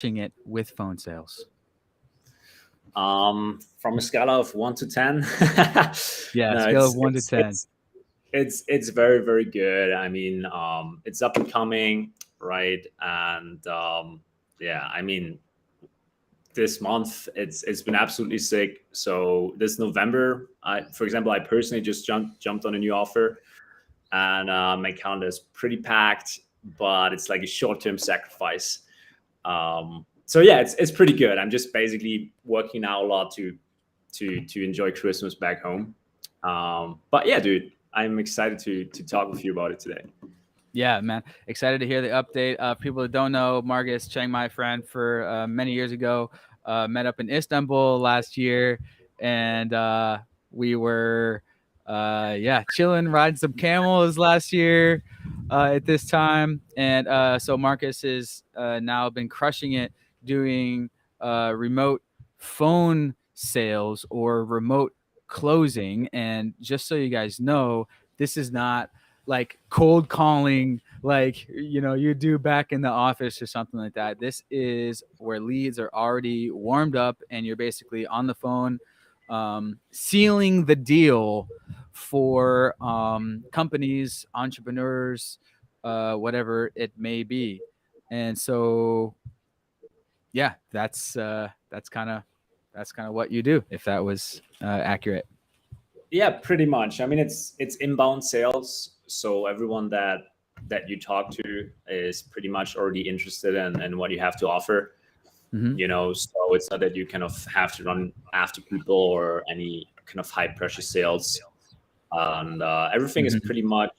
it with phone sales? From a scala of 1 to 10, Yeah, no, scale of 1 to 10. it's very, very good. I mean, it's up and coming, right? And yeah, I mean, this month it's been absolutely sick. So this November, for example, I personally just jumped on a new offer, and my calendar is pretty packed, but it's like a short-term sacrifice. So yeah, it's pretty good. I'm just basically working out a lot to enjoy Christmas back home. But yeah, dude, I'm excited to talk with you about it today. Yeah, man. Excited to hear the update. People that don't know, Marcus Cheng, my friend, for many years ago, met up in Istanbul last year, and we were, yeah, chilling, riding some camels last year at this time. And so Marcus has now been crushing it doing remote phone sales or remote closing. And just so you guys know, this is not like cold calling like you do back in the office or something like that. This is where leads are already warmed up and you're basically on the phone sealing the deal for companies, entrepreneurs, whatever it may be. And so yeah, that's kind of what you do, if that was accurate. Yeah, pretty much. I mean, it's inbound sales, so everyone that you talk to is pretty much already interested in what you have to offer. Hmm. So it's not that you kind of have to run after people or any kind of high pressure sales. And everything is Hmm. pretty much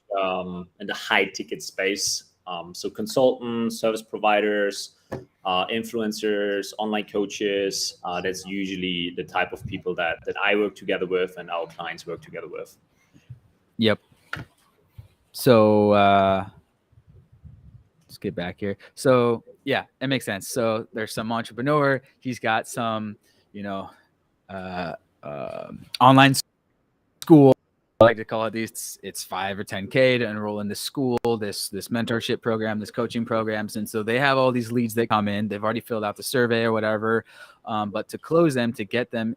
in the high ticket space. So consultants, service providers, influencers, online coaches. That's usually the type of people that I work together with and our clients work together with. Yep. So let's get back here. So yeah, it makes sense. So there's some entrepreneur. He's got some, you know, uh, online school. I like to call it these. It's 5 or 10K to enroll in this school, this mentorship program, this coaching programs, and so they have all these leads that come in. They've already filled out the survey or whatever, but to close them, to get them,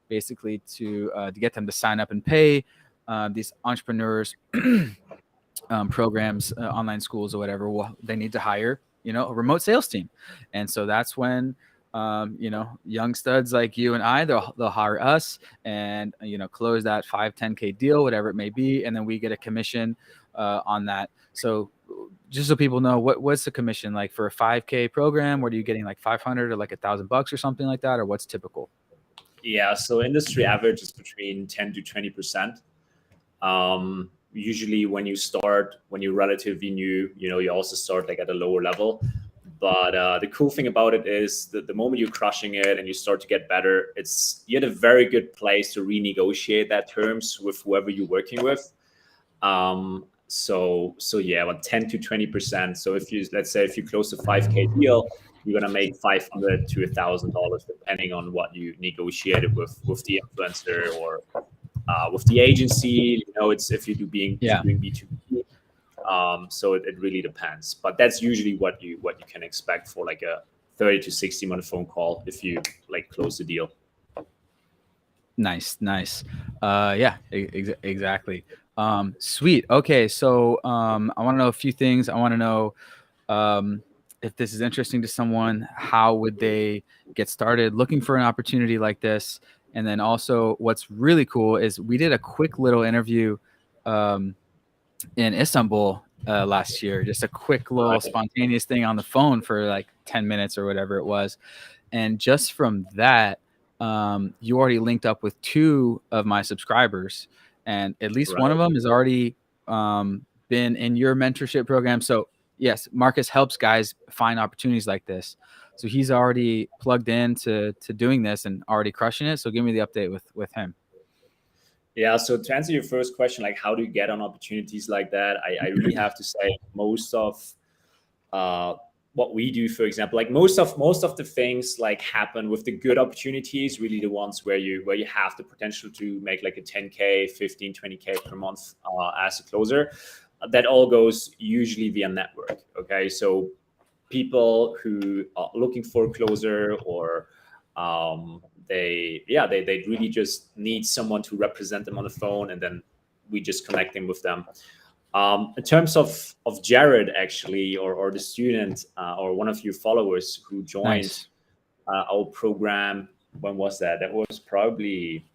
basically to get them to sign up and pay, these entrepreneurs programs, online schools or whatever, well, they need to hire, a remote sales team. And so that's when, young studs like you and I, they'll hire us and, close that 5, 10K deal, whatever it may be. And then we get a commission on that. So just so people know, what's the commission like for a 5K program? What are you getting, like 500 or like $1,000 or something like that? Or what's typical? Yeah, so industry average is between 10 to 20%. Usually when you're relatively new, you also start like at a lower level. But the cool thing about it is that the moment you're crushing it and you start to get better, you're at a very good place to renegotiate that terms with whoever you're working with. So yeah, about 10 to 20%. So let's say if you close a 5K deal, you're gonna make $500 to $1,000 depending on what you negotiated with the influencer or with the agency. It's if Yeah. you're doing B2B. So it really depends, but that's usually what you can expect for like a 30 to 60 minute phone call if you like close the deal. Nice, nice. Yeah, exactly. Sweet. Okay, so I want to know a few things. I want to know um, if this is interesting to someone. How would they get started looking for an opportunity like this? And then also, what's really cool is we did a quick little interview um, in Istanbul last year. Just a quick little Right. spontaneous thing on the phone for like 10 minutes or whatever it was. And just from that, you already linked up with two of my subscribers, and at least one of Right. them has already been in your mentorship program. So yes, Marcus helps guys find opportunities like this. So he's already plugged in to doing this and already crushing it. So give me the update with him. Yeah, so to answer your first question, like how do you get on opportunities like that, I really have to say most of uh, what we do, for example, like most of the things like happen with the good opportunities, really the ones where you have the potential to make like a 10K, 15, 20K per month as a closer. That all goes usually via network. Okay, so people who are looking for a closer, or they really just need someone to represent them on the phone, and then we just connect them with them. In terms of Jared, actually, or the student, or one of your followers who joined Nice. our program, when was that? That was probably,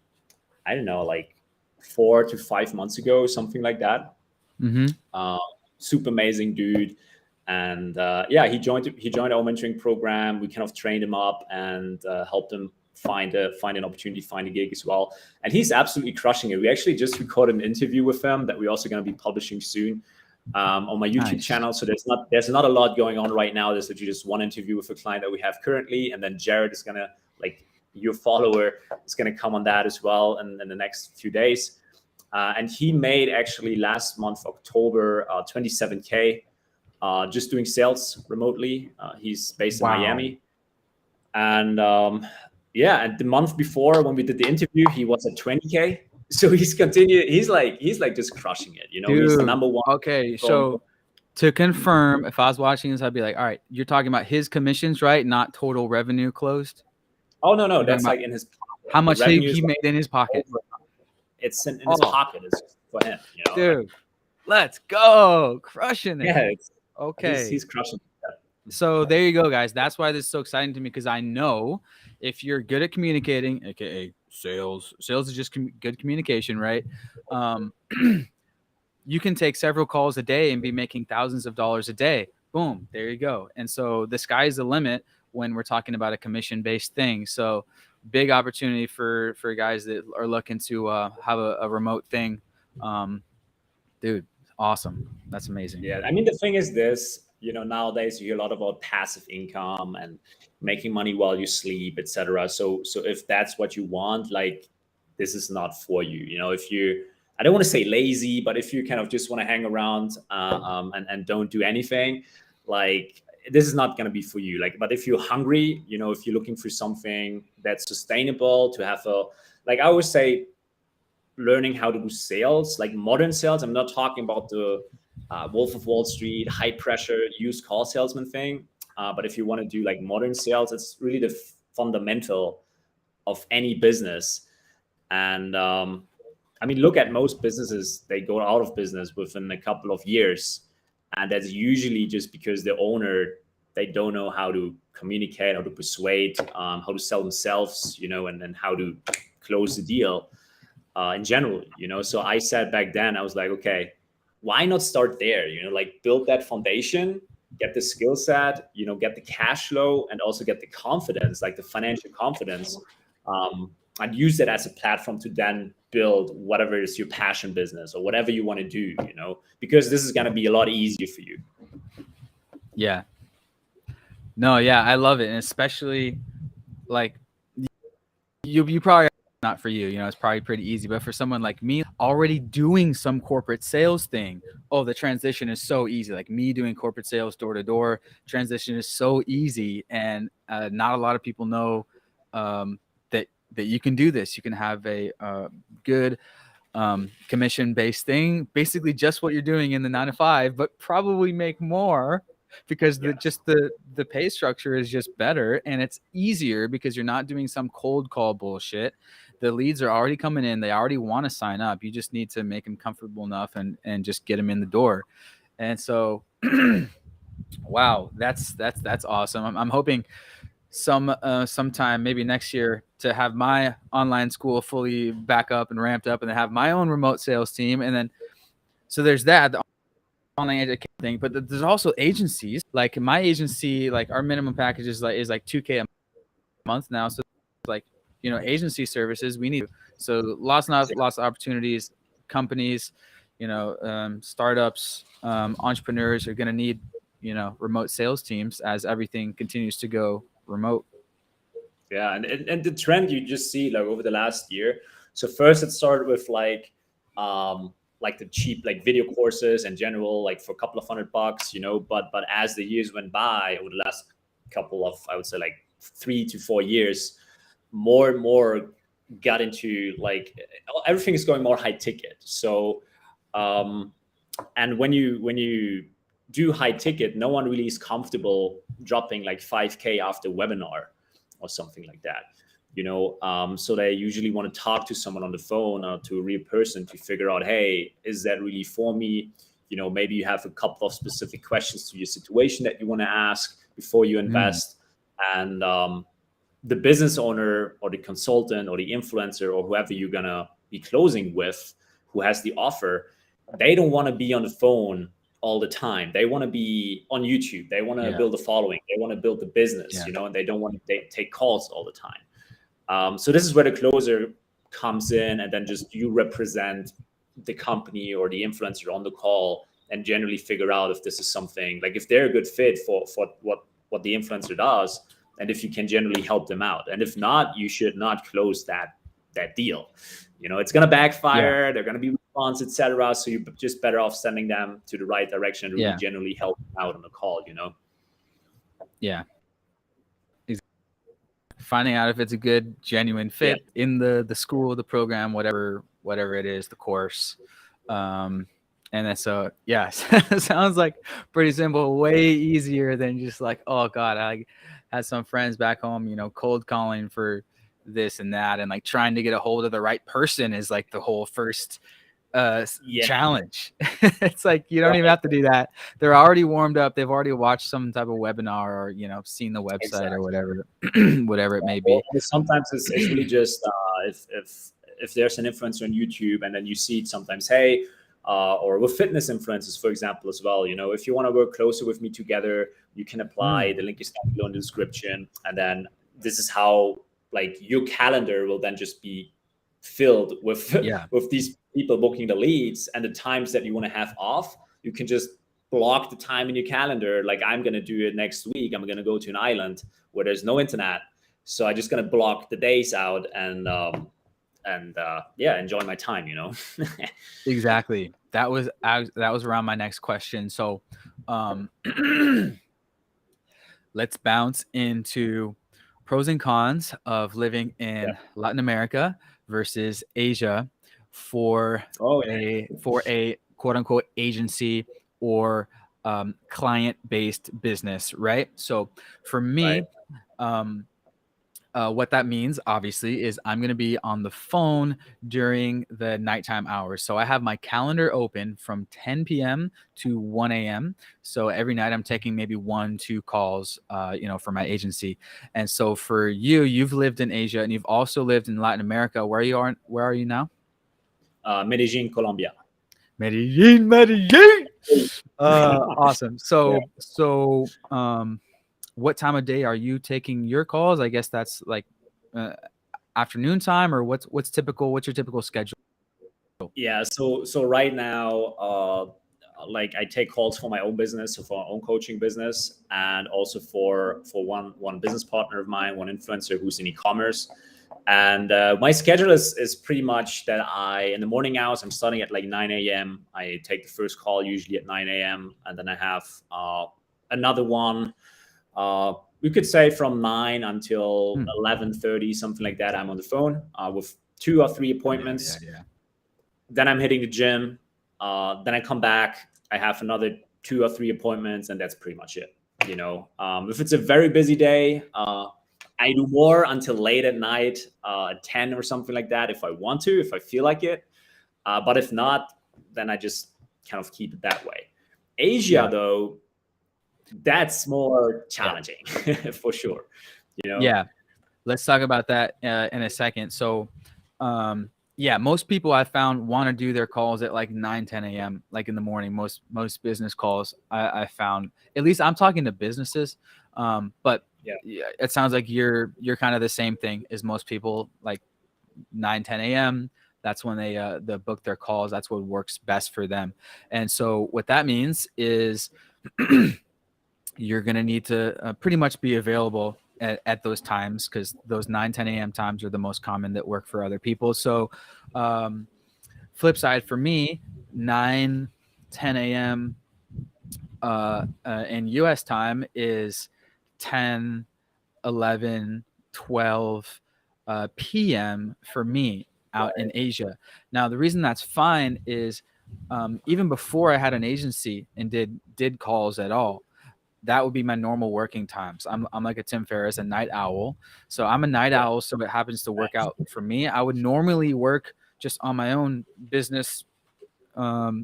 I don't know, like 4 to 5 months ago, something like that. Mm-hmm. Uh, Super amazing dude, and yeah, he joined our mentoring program. We kind of trained him up and helped him find an opportunity, find a gig as well. And he's absolutely crushing it. We actually just recorded an interview with him that we're also going to be publishing soon on my YouTube Nice. channel. So there's not a lot going on right now. There's literally just one interview with a client that we have currently, and then Jared is gonna, like, your follower is gonna come on that as well in the next few days. And he made, actually, last month October, 27K, just doing sales remotely. He's based in Wow. Miami, and yeah, and the month before, when we did the interview, he was at 20K. So he's like just crushing it. He's the Dude. number one Okay. phone. So to confirm, if I was watching this, I'd be like, all right, you're talking about his commissions, right? Not total revenue closed. Oh, no, You're talking that's about like in his pocket. how The much revenue he is like made in his pocket. over. It's in his Oh, pocket. It's just for him. Like, dude, let's go. Crushing yeah, it. he's Okay. crushing that. So there you go, guys. That's why this is so exciting to me, because I know if you're good at communicating, aka sales is just good communication, right? Um, you can take several calls a day and be making thousands of dollars a day. Boom, there you go. And so the sky's the limit when we're talking about a commission based thing. So big opportunity for guys that are looking to have a remote thing. Um, dude, awesome. That's amazing. Yeah, I mean, the thing is this, nowadays you hear a lot about passive income and making money while you sleep, etc. So if that's what you want, like, this is not for you. If you, I don't want to say lazy, but if you kind of just want to hang around, and don't do anything, like, this is not going to be for you. Like, but if you're hungry, if you're looking for something that's sustainable, to have a, like, I always say, learning how to do sales, like modern sales. I'm not talking about the Wolf of Wall Street, high pressure used car salesman thing. But if you want to do like modern sales, it's really the fundamental of any business. And I mean, look at most businesses, they go out of business within a couple of years. And that's usually just because the owner, they don't know how to communicate, how to persuade, how to sell themselves, and how to close the deal in general. So I said back then, I was like, okay, why not start there? Like, build that foundation, get the skill set, get the cash flow, and also get the confidence, like the financial confidence, and use that as a platform to then build whatever is your passion business or whatever you want to do. Because this is going to be a lot easier for you. Yeah. No, yeah, I love it. And especially like you probably, not for you, it's probably pretty easy, but for someone like me already doing some corporate sales thing, oh, the transition is so easy. Like me doing corporate sales door to door, transition is so easy. And not a lot of people know that you can do this. You can have a good commission based thing, basically just what you're doing in the 9 to 5, but probably make more because Yes. the pay structure is just better, and it's easier because you're not doing some cold call bullshit. The leads are already coming in, they already want to sign up. You just need to make them comfortable enough and just get them in the door. And so wow, that's awesome. I'm hoping sometime maybe next year to have my online school fully back up and ramped up, and then have my own remote sales team. And then so there's that, the online education thing, but there's also agencies. Like my agency, like our minimum package is like 2K a month now. So like, agency services we need. So lots of opportunities. Companies, startups, entrepreneurs are going to need remote sales teams as everything continues to go remote. Yeah, and the trend you just see, like, over the last year. So first it started with like the cheap, like, video courses in general, like for a couple of $100, but as the years went by, over the last couple of, I would say, like 3 to 4 years, more and more got into, like, everything is going more high ticket. So and when you do high ticket, no one really is comfortable dropping like 5K after webinar or something like that. So they usually want to talk to someone on the phone or to a real person to figure out, hey, is that really for me? Maybe you have a couple of specific questions to your situation that you want to ask before you Mm, invest. And the business owner or the consultant or the influencer or whoever you're going to be closing with, who has the offer, they don't want to be on the phone all the time. They want to be on YouTube. They want to yeah. build a following. They want to build the business, Yeah. and they don't want to take calls all the time. So this is where the closer comes in, and then just you represent the company or the influencer on the call, and generally figure out if this is something, like if they're a good fit for what the influencer does, and if you can generally help them out. And if not, you should not close that deal. It's going to Yeah. backfire. They're going to be response, etc. So you're just better off sending them to the right direction and really Yeah. generally help them out on the call. Yeah. Finding out if it's a good, genuine Yeah. fit in the school, the program, whatever it is, the course. Um, and then so yeah, sounds like pretty simple, way easier than just like, oh god, I had some friends back home, cold calling for this and that, and like trying to get a hold of the right person is like the whole first Yeah. challenge. It's like you don't even Right. have to do that. They're already warmed up. They've already watched some type of webinar or seen the website or Exactly. whatever, whatever it may Or be. sometimes it's really just if there's an influencer on YouTube, and then you see it sometimes, hey, or with fitness influencers, for example, as well. If you want to work closer with me together, you can apply. Mm, The link is down below in the description, and then this is how, like, your calendar will then just be filled with yeah, with these people booking the leads, and the times that you want to have off, you can just block the time in your calendar. Like, I'm going to do it next week. I'm going to go to an island where there's no internet, so I'm just going to block the days out, and yeah, enjoy my time. exactly. That was around my next question. So, um, let's bounce into pros and cons of living Yeah. in Latin America versus Asia for Oh yeah. a quote unquote agency or client based business, right? So for Right. me, um, what that means, obviously, is I'm going to be on the phone during the nighttime hours. So I have my calendar open from 10 p.m. to 1 a.m. So every night I'm taking maybe 1, 2 calls, for my agency. And so for you, you've lived in Asia and you've also lived in Latin America. Where are you now? Medellin, Colombia. Medellin, Medellin. Awesome. Yeah. What time of day are you taking your calls? I guess that's like uh, afternoon time, or what's typical? What's your typical schedule? Yeah. So right now, like, I take calls for my own business, so for my own coaching business, and also for one business partner of mine, one influencer who's in e-commerce. And my schedule is pretty much that in the morning hours, I'm starting at like 9 a.m. I take the first call usually at 9 a.m. And then I have another one. We could say from 9 until Hmm. 11:30, something like that. I'm on the phone with 2 or 3 Yeah, yeah, appointments. yeah. Then I'm hitting the gym. Then I come back. I have another 2 or 3 appointments, and that's pretty much it. If it's a very busy day, I do more until late at night, 10 or something like that, if I want to, if I feel like it. But if not, then I just kind of keep it that way. Asia, Yeah, though, that's more yeah, challenging for sure. You know, yeah. Let's talk about that in a second. So, yeah, most people I found want to do their calls at like 9, 10 a.m. like in the morning. Most business calls I found. At least I'm talking to businesses, but yeah, yeah, it sounds like you're kind of the same thing as most people. Like 9, 10 a.m. That's when they book their calls. That's what works best for them. And so what that means is you're going to need to pretty much be available at those times, because those 9, 10 a.m. times are the most common that work for other people. So um, flip side for me, 9, 10 a.m. In US time is 10, 11, 12 p.m. for me out in Asia. Now, the reason that's fine is even before I had an agency and did calls at all, that would be my normal working times. I'm like a Tim Ferriss, a night owl. So I'm a night Yeah. owl, so it happens to work out for me. I would normally work just on my own business,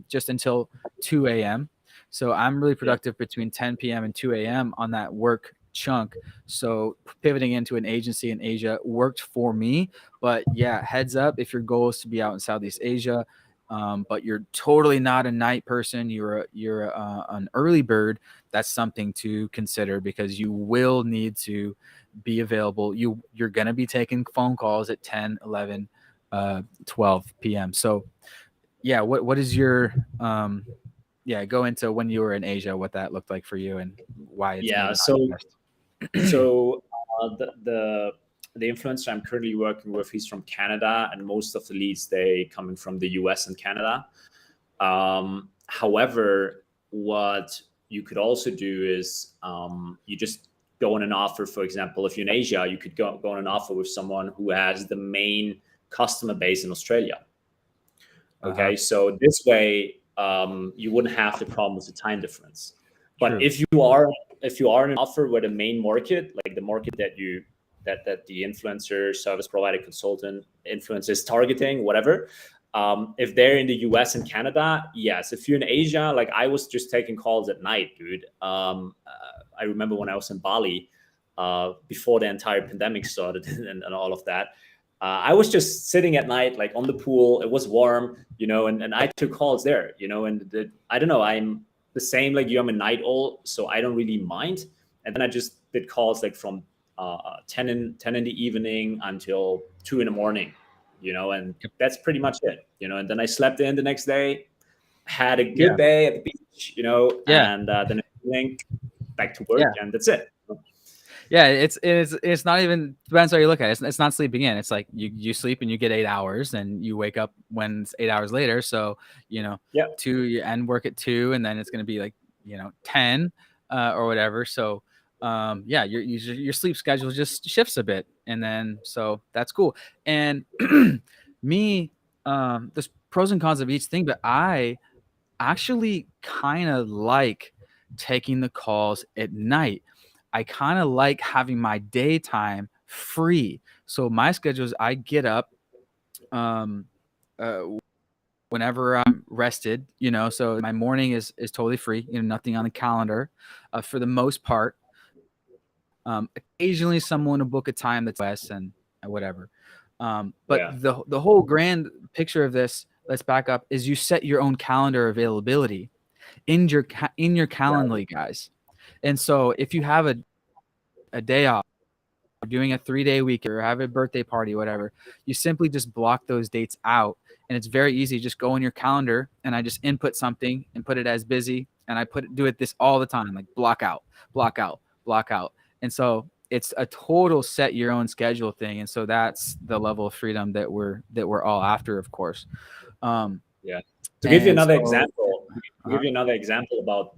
just until 2 a.m. So I'm really Yeah. productive between 10 p.m. and 2 a.m. on that work chunk. So pivoting into an agency in Asia worked for me. But yeah, heads up, if your goal is to be out in Southeast Asia, but you're totally not a night person, you're an early bird. That's something to consider because you will need to be available. You're gonna be taking phone calls at 10, 11, 12 p.m. So yeah, what is your yeah, go into when you were in Asia, what that looked like for you and why it's Yeah. maybe not the So best. so the influencer I'm currently working with, he's from Canada, and most of the leads they coming from the US and Canada. However, what you could also do is you just go on an offer. For example, if you're in Asia, you could go on an offer with someone who has the main customer base in Australia. Uh-huh. Okay, so this way you wouldn't have the problem with the time difference. But True. if you are in an offer where the main market, like the market that the influencer, service provider, consultant, influencer is targeting, whatever. If they're in the US and Canada, yes. If you're in Asia, like I was just taking calls at night, dude. I remember when I was in Bali, before the entire pandemic started and all of that. I was just sitting at night, like on the pool. It was warm, and I took calls there, and I don't know. I'm the same like you. I'm a night owl, so I don't really mind. And then I just did calls like from 10 in the evening until 2 in the morning, and Yep. that's pretty much it, And then I slept in the next day, had a good Yeah. day at the beach, Yeah. and the next morning back to work, Yeah. and that's it. Yeah, it's not even depends how you look at it. It's not sleeping in. It's like you sleep and you get 8 hours, and you wake up when it's 8 hours later. So you know, Yeah, two you end work at 2, and then it's gonna be like 10 or whatever. So yeah, your sleep schedule just shifts a bit, and then so that's cool. And me, there's pros and cons of each thing, but I actually kind of like taking the calls at night. I kind of like having my daytime free. So my schedule is I get up um uh whenever I'm rested, so my morning is totally free, nothing on the calendar for the most part. Occasionally someone will book a time that's less and whatever. But yeah, the whole grand picture of this, let's back up, is you set your own calendar availability in your right. Calendly, guys. And so if you have a day off, you're doing a 3-day week or have a birthday party, whatever, you simply just block those dates out. And it's very easy. Just go in your calendar and I just input something and put it as busy. And I do it this all the time, like block out, block out, block out. And so it's a total set your own schedule thing. And so that's the level of freedom that we're all after, of course. Um, Yeah. To give you and another so, example, uh,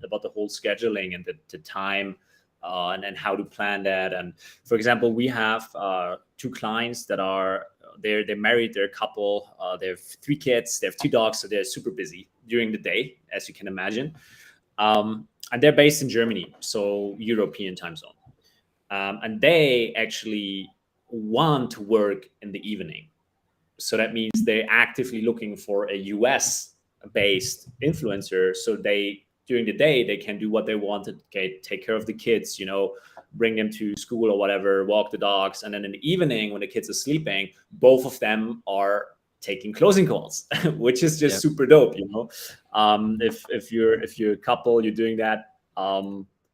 about the whole scheduling and the time, and how to plan that. And for example, we have two clients that are they're married, they're a couple, they have 3 kids, they have 2 dogs, so they're super busy during the day, as you can imagine. And they're based in Germany, so European time zone. And they actually want to work in the evening, so that means they're actively looking for a US based influencer, so they during the day they can do what they want to, okay, take care of the kids, bring them to school or whatever, walk the dogs, and then in the evening when the kids are sleeping, both of them are taking closing calls, which is just yeah, super dope. If you're a couple, you're doing that.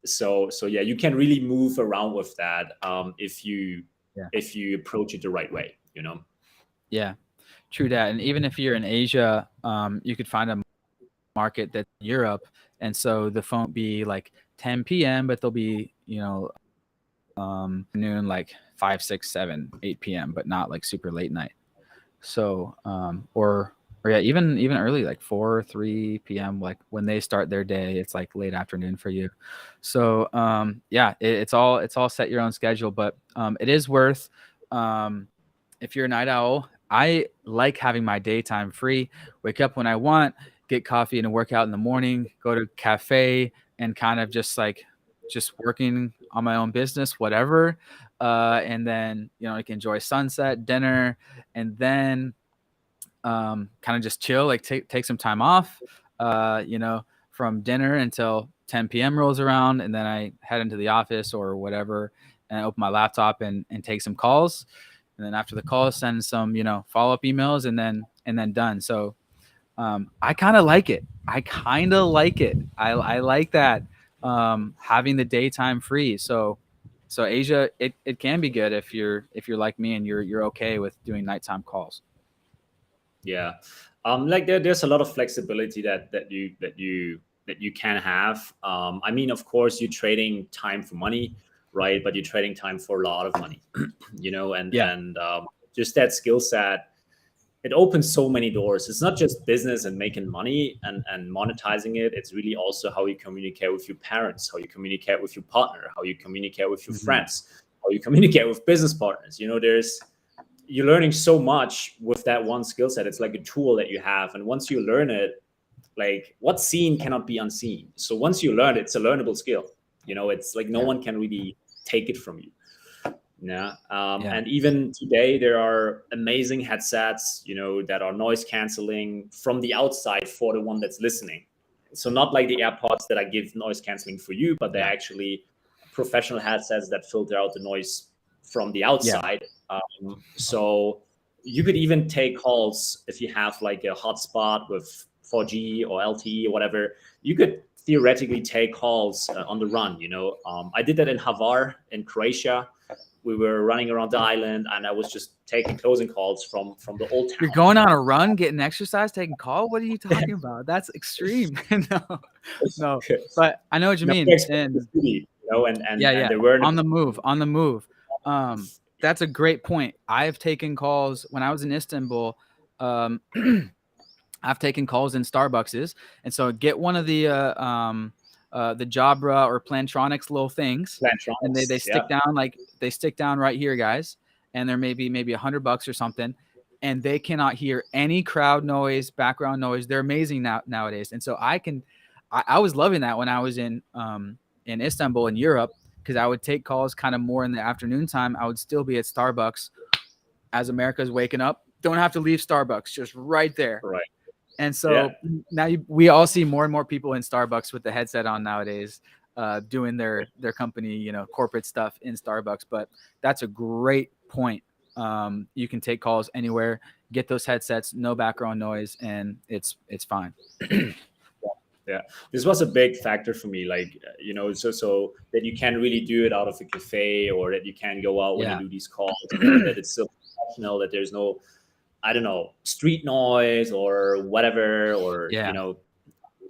So yeah, you can really move around with that, yeah, if you approach it the right way. yeah. True that. And even if you're in Asia, you could find a market that's in Europe, and so the phone be like 10 p.m., but there'll be noon like 5, 6, 7, 8 p.m., but not like super late night. So or yeah, even early like 4, 3 p.m., like when they start their day, it's like late afternoon for you. So yeah, it's all set your own schedule, but it is worth if you're a night owl. I like having my daytime free, wake up when I want, get coffee and a workout in the morning, go to cafe and kind of just like just working on my own business, whatever. And then, I can enjoy sunset, dinner, and then kind of just chill, like take some time off, from dinner until 10 p.m. rolls around, and then I head into the office or whatever, and I open my laptop and take some calls, and then after the call, send some follow up emails, and then done. So I kind of like it. I like that, having the daytime free. So Asia, it can be good if you're like me and you're okay with doing nighttime calls. Yeah. Like there's a lot of flexibility that you can have. I mean, of course, you're trading time for money, right? But you're trading time for a lot of money, and Yeah. just that skill set, it opens so many doors. It's not just business and making money and monetizing it. It's really also how you communicate with your parents, how you communicate with your partner, how you communicate with your Hmm. friends, how you communicate with business partners. You're learning so much with that one skill set. It's like a tool that you have, and once you learn it, like what's seen cannot be unseen. So once you learn it, it's a learnable skill. It's like no Yeah. one can really take it from you. Yeah. Yeah. And even today, there are amazing headsets, that are noise canceling from the outside for the one that's listening. So not like the AirPods that I give noise canceling for you, but they're Yeah. actually professional headsets that filter out the noise from the Yeah. outside. So you could even take calls if you have like a hotspot with 4G or LTE or whatever. You could theoretically take calls on the run. I did that in Hvar in Croatia. We were running around the island, and I was just taking closing calls from the old You're town. going on a run, getting exercise, taking call. What are you talking about? That's extreme. No, no. But I know what you No, mean. expect the And city, and yeah, and yeah. there weren't. On the move, on the move. That's a great point. I've taken calls when I was in Istanbul. Um, I've taken calls in Starbuckses, and so get one of the Jabra or Plantronics little things, and they Plantronics, they yeah, stick down like they stick down right here, guys, and they're maybe $100 or something, and they cannot hear any crowd noise, background noise. They're amazing nowadays, and so I was loving that when I was in Istanbul in Europe, because I would take calls kind of more in the afternoon time. I would still be at Starbucks as America's waking up. Don't have to leave Starbucks, just right there. right, And yeah, so now we all see more and more people in Starbucks with the headset on nowadays, doing their company, corporate stuff in Starbucks. But that's a great point. You can take calls anywhere, get those headsets, no background noise, and it's fine. yeah. This was a big factor for me, like so that you can really do it out of a cafe, or that you can go out when you Yeah, do these calls, that it's still professional, that there's no, I don't know, street noise or whatever, or yeah,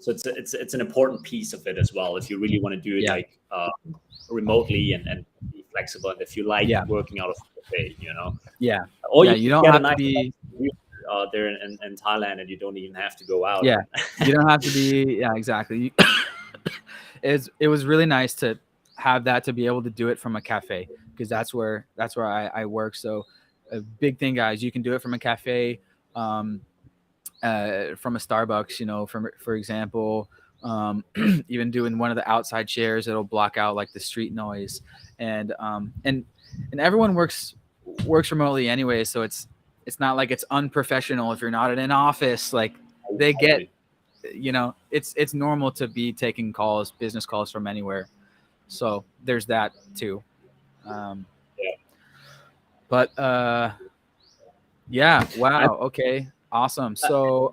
so it's an important piece of it as well. If you really want to do it yeah, like remotely and be flexible, and if you like yeah, working out of a cafe, yeah, or yeah. you You can don't get a have to nice be. computer there in Thailand, and you don't even have to go out. Yeah, And you don't have to be. Yeah, exactly. It was really nice to have that, to be able to do it from a cafe, because that's where I work. So a big thing, guys, you can do it from a cafe, um, from a Starbucks, for example, even doing one of the outside chairs, it'll block out like the street noise, and everyone works remotely anyway, so it's not like it's unprofessional if you're not in an office. Like they get, exactly. it's normal to be taking calls, business calls from anywhere. So there's that too. Um, Yeah. but yeah, I, wow, okay, awesome. So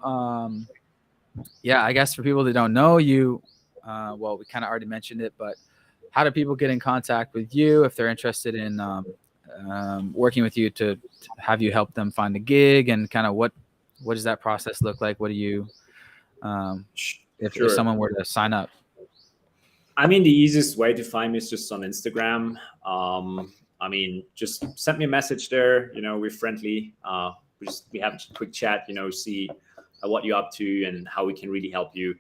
yeah, I guess for people that don't know you, well, we kind of already mentioned it, but how do people get in contact with you if they're interested in working with you to have you help them find a gig, and kind of what does that process look like? What do you, um, if sure. someone were to sign up? I mean, the easiest way to find me is just on Instagram. I mean, just send me a message there. We're friendly. We have a quick chat. See what you're up to and how we can really help you.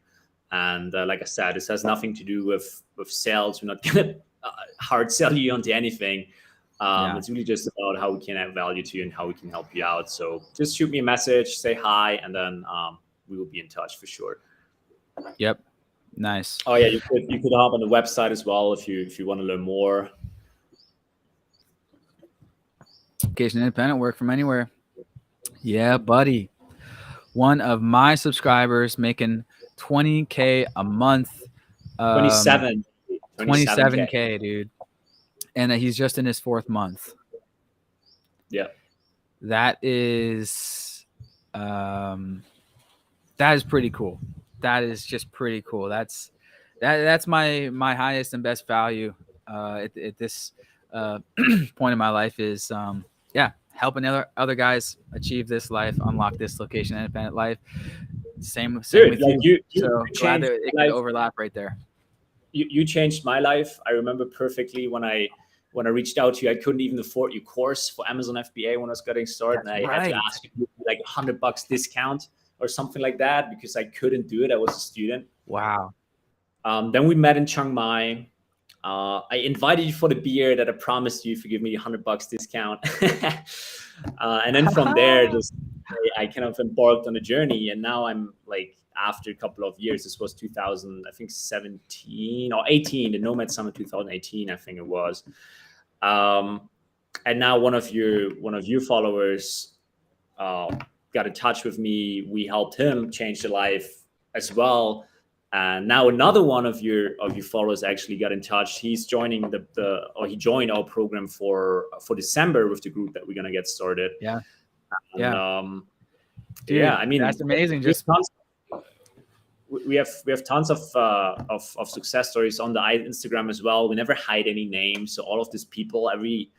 And like I said, this has nothing to do with sales. We're not gonna hard sell you onto anything. Yeah. It's really just about how we can add value to you and how we can help you out. So just shoot me a message, say hi, and then we will be in touch for sure. Yep. Nice. Oh yeah, you could hop on the website as well if you want to learn more. Location independent, work from anywhere. Yeah, buddy. One of my subscribers making 20K a month. 27, 27K. 27K, dude. And he's just in his 4th month. Yeah. That is pretty cool. That is just pretty cool. That's my highest and best value at this point in my life is helping other guys achieve this life, unlock this location independent life. Same Dude, with like you. you So glad changed that it my could life. overlap right there. You changed my life. I remember perfectly when I reached out to you. I couldn't even afford your course for Amazon FBA when I was getting started, That's and I had to right. ask you like $100 discount or something like that because I couldn't do it. I was a student. Wow. Then we met in Chiang Mai. I invited you for the beer that I promised you if you give me $100 discount. And then from there, just I kind of embarked on a journey, and now I'm like, after a couple of years, this was 2000, I think 17 or 18, the Nomad Summit 2018, I think it was. And now one of your followers got in touch with me. We helped him change the life as well. And now another one of your followers actually got in touch. He's joining he joined our program for December with the group that we're gonna get started. Yeah. And, Yeah. Dude, I mean, that's amazing. We have tons of success stories on the Instagram as well. We never hide any names, so all of these people, every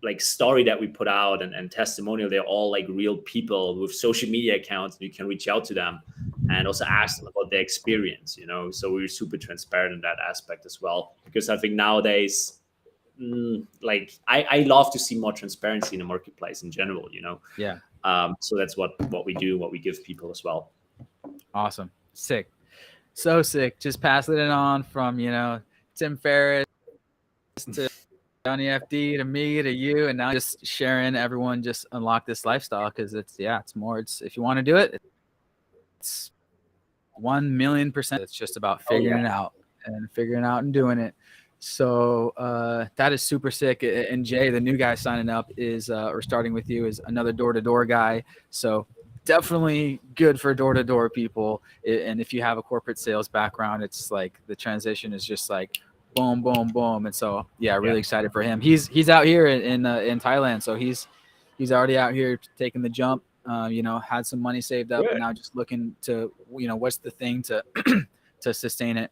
like story that we put out and testimonial, they're all like real people with social media accounts. You can reach out to them and also ask them about their experience, so we're super transparent in that aspect as well, because I think nowadays like I love to see more transparency in the marketplace in general. Yeah. So that's what we do, what we give people as well. Awesome. Sick. So sick. Just passing it on from, Tim Ferriss to Johnny FD to me to you, and now just sharing everyone just unlock this lifestyle, because it's more. It's if you want to do it, it's 1,000,000%. It's just about figuring it out and doing it. So that is super sick. And Jay, the new guy signing up is or starting with you is another door-to-door guy. So definitely good for door-to-door people. And if you have a corporate sales background, it's like the transition is just like boom, boom, boom. And so really excited for him. He's out here in Thailand, so he's already out here taking the jump. Had some money saved up, and now just looking to what's the thing to to sustain it.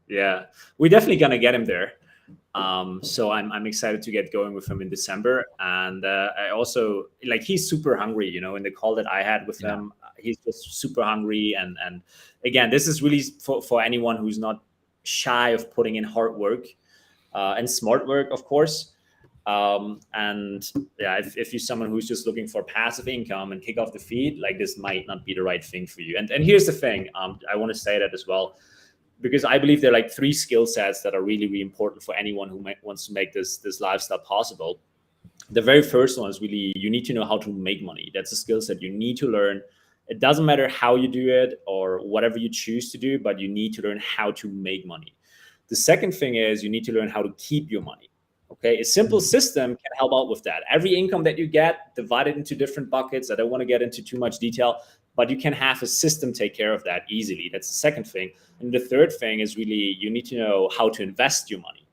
Yeah, we're definitely gonna get him there. So I'm excited to get going with him in December. And I also he's super hungry. In the call that I had with him, he's just super hungry. And again, this is really for anyone who's not shy of putting in hard work and smart work, of course. If you're someone who's just looking for passive income and kick off the feed, this might not be the right thing for you. And here's the thing, I want to say that as well, because I believe there are 3 skill sets that are really, really important for anyone who wants to make this lifestyle possible. The very first one is really, you need to know how to make money. That's a skill set you need to learn. It doesn't matter how you do it or whatever you choose to do, but you need to learn how to make money. The second thing is you need to learn how to keep your money. Okay, a simple system can help out with that. Every income that you get, divide it into different buckets. I don't want to get into too much detail, but you can have a system take care of that easily. That's the second thing. And the third thing is really, you need to know how to invest your money.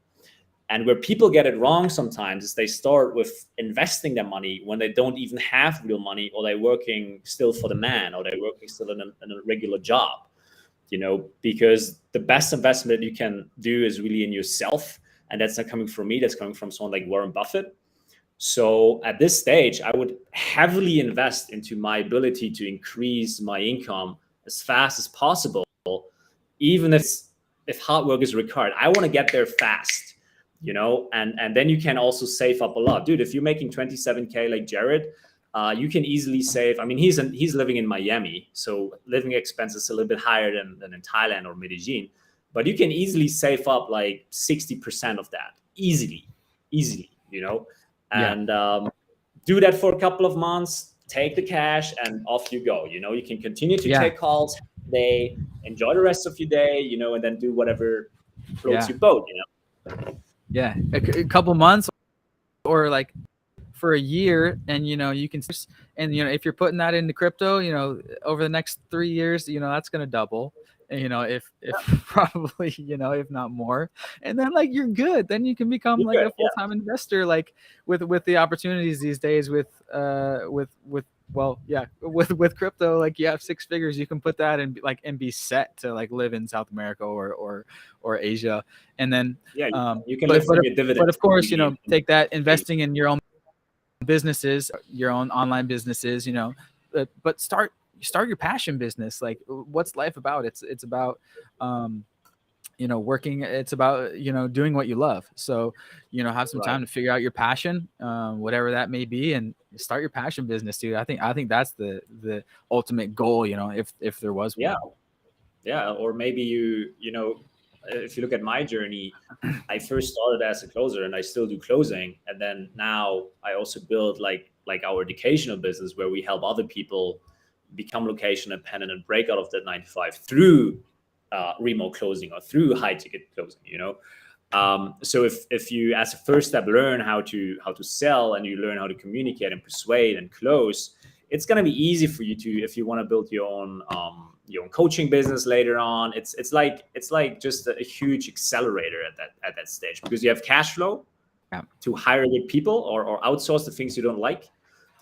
And where people get it wrong sometimes is they start with investing their money when they don't even have real money, or they're working still for the man, or they're working still in a regular job, because the best investment you can do is really in yourself. And that's not coming from me, that's coming from someone like Warren Buffett. So at this stage, I would heavily invest into my ability to increase my income as fast as possible, even if hard work is required. I want to get there fast, and then you can also save up a lot. Dude, if you're making 27K like Jared, you can easily save. I mean, he's living in Miami, so living expenses a little bit higher than in Thailand or Medellin. But you can easily save up 60% of that easily, and do that for a couple of months. take the cash and off you go. You can continue to Yeah. take calls day, enjoy the rest of your day, and then do whatever floats Yeah. your boat. Yeah. A couple months or like for a year, and you can, and if you're putting that into crypto, over the next 3 years, that's going to double, and, if probably, if not more, and then like you're good, then you can become You're like good. a full-time investor, like with the opportunities these days with well, yeah, with crypto, like you have 6 figures, you can put that and be set to like live in South America or Asia, and then Yeah, you can but live but from your dividends but of course, completely take that in investing in your own businesses, your own online businesses, but start your passion business. Like, what's life about? It's about working. It's about doing what you love. So have some right. time to figure out your passion, whatever that may be, and start your passion business, dude. I think that's the ultimate goal, if there was Yeah, one. yeah. Or maybe if you look at my journey, I first started as a closer, and I still do closing, and then now I also build like our educational business where we help other people become location independent and break out of that 9 to 5 through remote closing or through high ticket closing. So if you, as a first step, learn how to sell, and you learn how to communicate and persuade and close, it's going to be easy for you to, if you want to build your own coaching business later on. It's like just a huge accelerator at that stage, because you have cash flow Yeah. to hire good people, or outsource the things you don't like.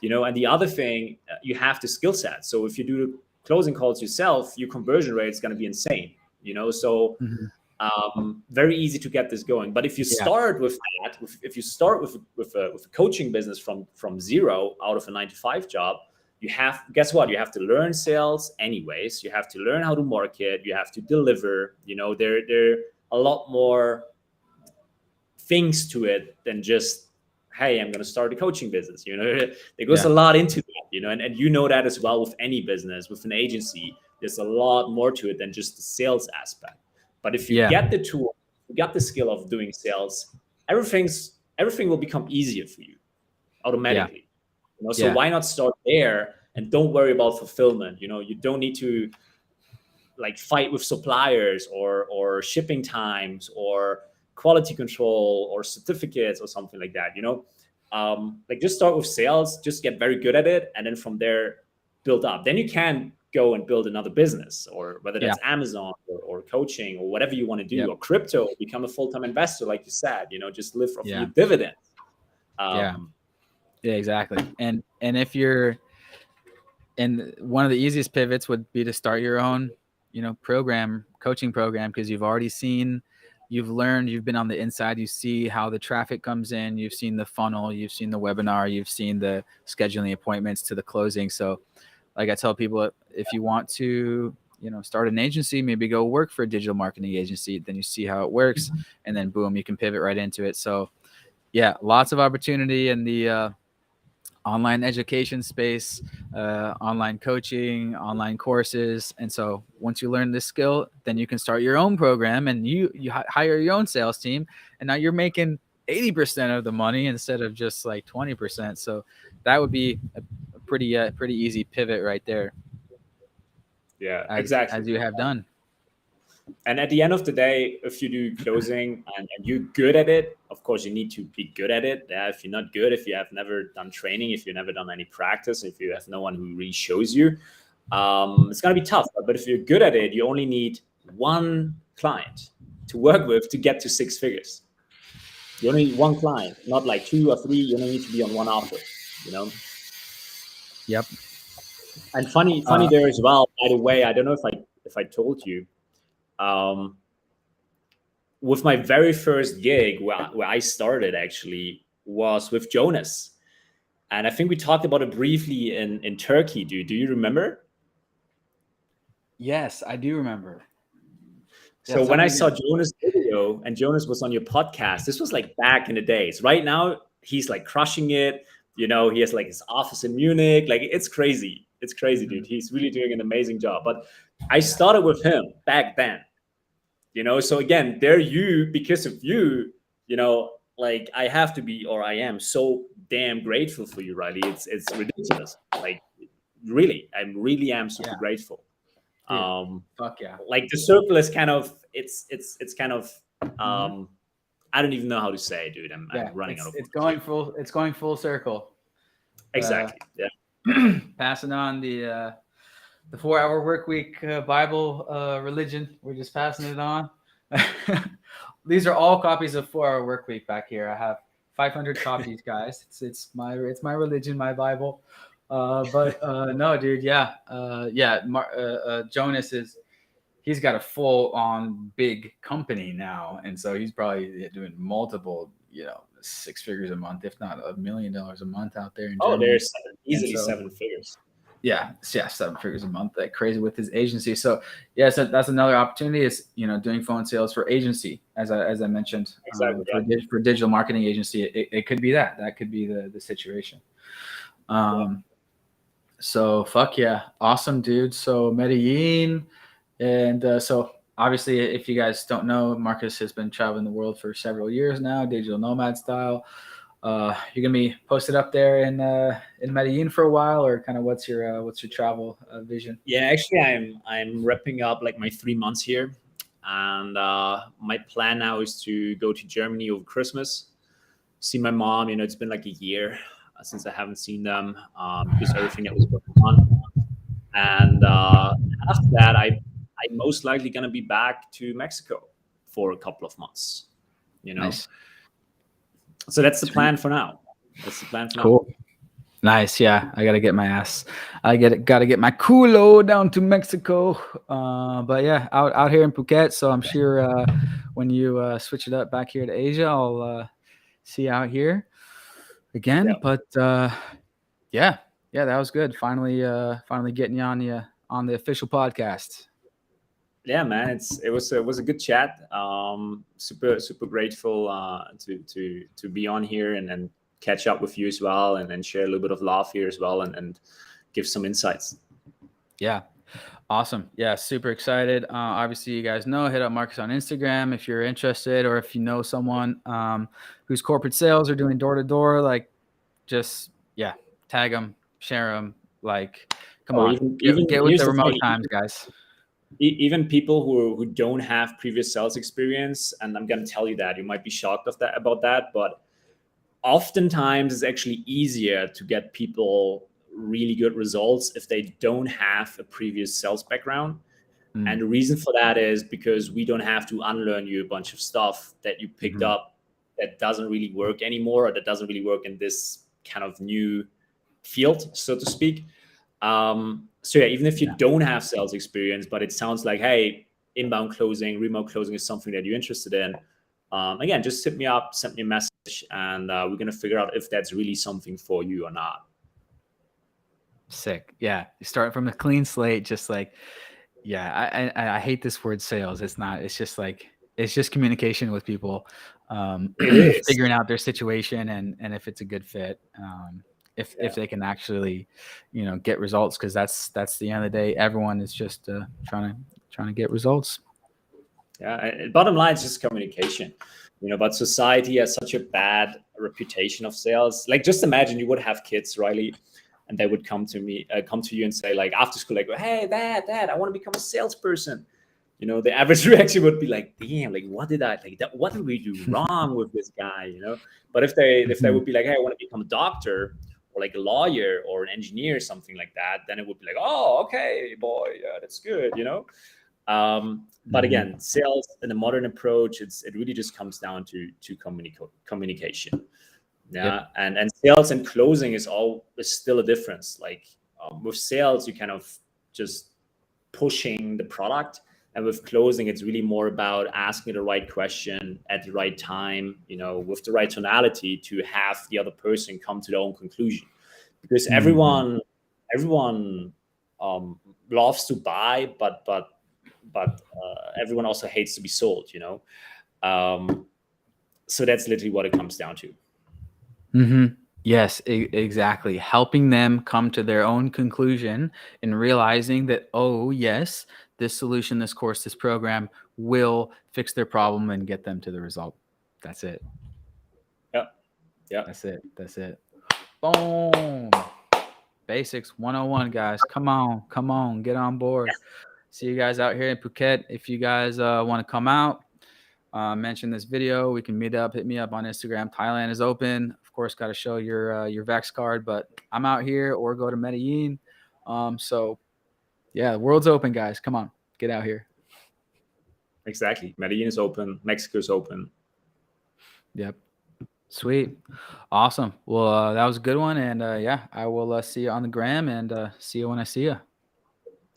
And the other thing, you have the skill set. So if you do the closing calls yourself, your conversion rate is going to be insane. So Mhm. very easy to get this going. But if you Yeah. start with that, if you start with a coaching business from zero, out of a 9 to 5 job, guess what? You have to learn sales anyways. You have to learn how to market. You have to deliver. There are a lot more things to it than just, hey, I'm going to start a coaching business. There goes a Yeah. lot into that. And that as well with any business, with an agency. There's a lot more to it than just the sales aspect. But if you Yeah. get the tool, you got the skill of doing sales, everything will become easier for you Yeah. automatically. So Yeah. why not start there, and don't worry about fulfillment? You don't need to like fight with suppliers, or shipping times, or quality control, or certificates, or something like that. Like, just start with sales, just get very good at it, and then from there build up. Then you can go and build another business, or whether Yeah. that's Amazon, or coaching, or whatever you want to do, Yep. or crypto, become a full-time investor, like you said. Just live off Yeah. your dividends. Yeah. um Yeah, exactly. And if you're and one of the easiest pivots would be to start your own, coaching program, because you've learned, you've been on the inside, you see how the traffic comes in, you've seen the funnel, you've seen the webinar, you've seen the scheduling appointments to the closing. So like I tell people, if you want to, start an agency, maybe go work for a digital marketing agency, then you see how it works, and then boom, you can pivot right into it. So yeah, lots of opportunity in the online education space, online coaching, online courses. And so once you learn this skill, then you can start your own program, and you hire your own sales team, and now you're making 80% of the money instead of just like 20%. So that would be a pretty easy pivot right there, yeah, as exactly. you have done. And at the end of the day, if you do closing, and you're good at it, of course you need to be good at it. If you're not good, if you have never done training, if you've never done any practice, if you have no one who really shows you, it's going to be tough. But if you're good at it, you only need one client to work with to get to 6 figures. You only need one client, not like 2 or 3. You only need to be on one offer. you know Yep. and funny uh, there as well, by the way. I don't know if I told you, um with my very first gig, where I started, actually, was with Jonas. And I think we talked about it briefly in Turkey. Do you remember? yes, I do remember. Yeah, So tell when I me saw again. Jonas' video, and Jonas was on your podcast, this was like back in the days. Right now, he's like crushing it. He has like his office in Munich. Like, it's crazy. It's crazy, dude. Mhm. He's really doing an amazing job. But I started with him back then. So again, there, because of you, like, I have to be, or I am so damn grateful for you, Riley. It's ridiculous. Like, really, I really am super Yeah, grateful. dude. Um, Fuck yeah. like the circle is kind of it's kind of Hmm. um, I don't even know how to say, dude. I'm Yeah, running out of it's words here. going full. It's going full circle. Uh, Exactly. Yeah. passing on the 4 hour work week Bible religion. We're just passing it on. These are all copies of 4 hour work week back here. I have 500 copies, guys. It's my religion, my Bible. But no, dude, yeah, yeah. Jonas is he's got a full on big company now, and so he's probably doing multiple, 6 figures a month, if not $1 million a month out there in Oh, Germany. there's And easily so 7 figures. yeah, 7 figures a month, like crazy with his agency. So yeah, so that's another opportunity is doing phone sales for agency, as I mentioned, Exactly. for for digital marketing agency. It could be that could be the situation. Yeah. Um, so fuck yeah, awesome, dude. So Medellin, and so obviously, if you guys don't know, Marcus has been traveling the world for several years now, digital nomad style. You're gonna be posted up there in Medellin for a while, or kind of what's your travel vision? Yeah, actually, I'm wrapping up like my 3 months here, and my plan now is to go to Germany over Christmas, see my mom. It's been like a year since I haven't seen them because everything that was going on, and after that, I'm most likely gonna be back to Mexico for a couple of months. You know, Nice, so that's the sweet, plan for now. That's the plan for now. cool, nice. Yeah, I gotta get my ass. Gotta get my culo down to Mexico. But yeah, out here in Phuket. So I'm sure when you switch it up back here to Asia, I'll see you out here Yeah. again. But yeah, yeah, that was good. Finally getting you on the official podcast. Yeah, man, it was a good chat. Super grateful to be on here and catch up with you as well, and share a little bit of love here as well, and give some insights. Yeah, awesome. Yeah, super excited. Obviously, you guys know, hit up Marcus on Instagram if you're interested, or if you know someone who's corporate sales or doing door to door. Like, just yeah, tag them, share them. Like, come Or on, even get with here's the the remote thing, times, guys. even people who don't have previous sales experience, and I'm gonna tell you that you might be shocked of that about that, but oftentimes it's actually easier to get people really good results if they don't have a previous sales background. And Mm, the reason for that is because we don't have to unlearn you a bunch of stuff that you picked hmm up that doesn't really work anymore, or that doesn't really work in this kind of new field, so to speak. So yeah, even if you Yeah, don't have sales experience, but it sounds like, hey, inbound closing, remote closing is something that you're interested in. Again, just hit me up, send me a message, and we're gonna figure out if that's really something for you or not. sick. Yeah, you start from a clean slate, just like yeah. I hate this word sales. It's not. It's just like it's just communication with people, It is. figuring out their situation and if it's a good fit. If Yeah. they can actually, get results, because that's the end of the day. Everyone is just trying to get results. Yeah. Bottom line is just communication. But society has such a bad reputation of sales. Like, just imagine you would have kids, Riley, and they would come to you and say, like, after school, like, hey, dad, I want to become a salesperson. The average reaction would be like, damn, like, what did I like that? What did we do wrong with this guy? But if they Mhm. would be like, hey, I want to become a doctor, or like a lawyer or an engineer, or something like that, then it would be like, oh, okay, boy, yeah, that's good. But Mhm. again, sales in a modern approach, it really just comes down to communication. Yep. Yeah, and sales and closing is still a difference. Like, with sales, you kind of just pushing the product, and with closing, it's really more about asking the right question at the right time, with the right tonality, to have the other person come to their own conclusion. Because Mhm. everyone um, loves to buy, but everyone also hates to be sold. um, so that's literally what it comes down to. Mhm. Yes, exactly. Helping them come to their own conclusion and realizing that, oh, yes, this solution, this course, this program will fix their problem and get them to the result. That's it. Yeah, yeah. That's it. That's it. Boom. Basics 101, guys. Come on, get on board. See you guys out here in Phuket. If you guys want to come out, mention this video. We can meet up. Hit me up on Instagram. Thailand is open. Of course, got to show your Vax card, but I'm out here, or go to Medellin. So yeah, the world's open, guys. Come on, get out here. Exactly. Medellin is open. Mexico is open. Yep. Sweet. Awesome. Well, that was a good one. And yeah, I will see you on the gram, and see you when I see you.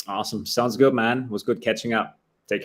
Awesome. Sounds good, man. It was good catching up.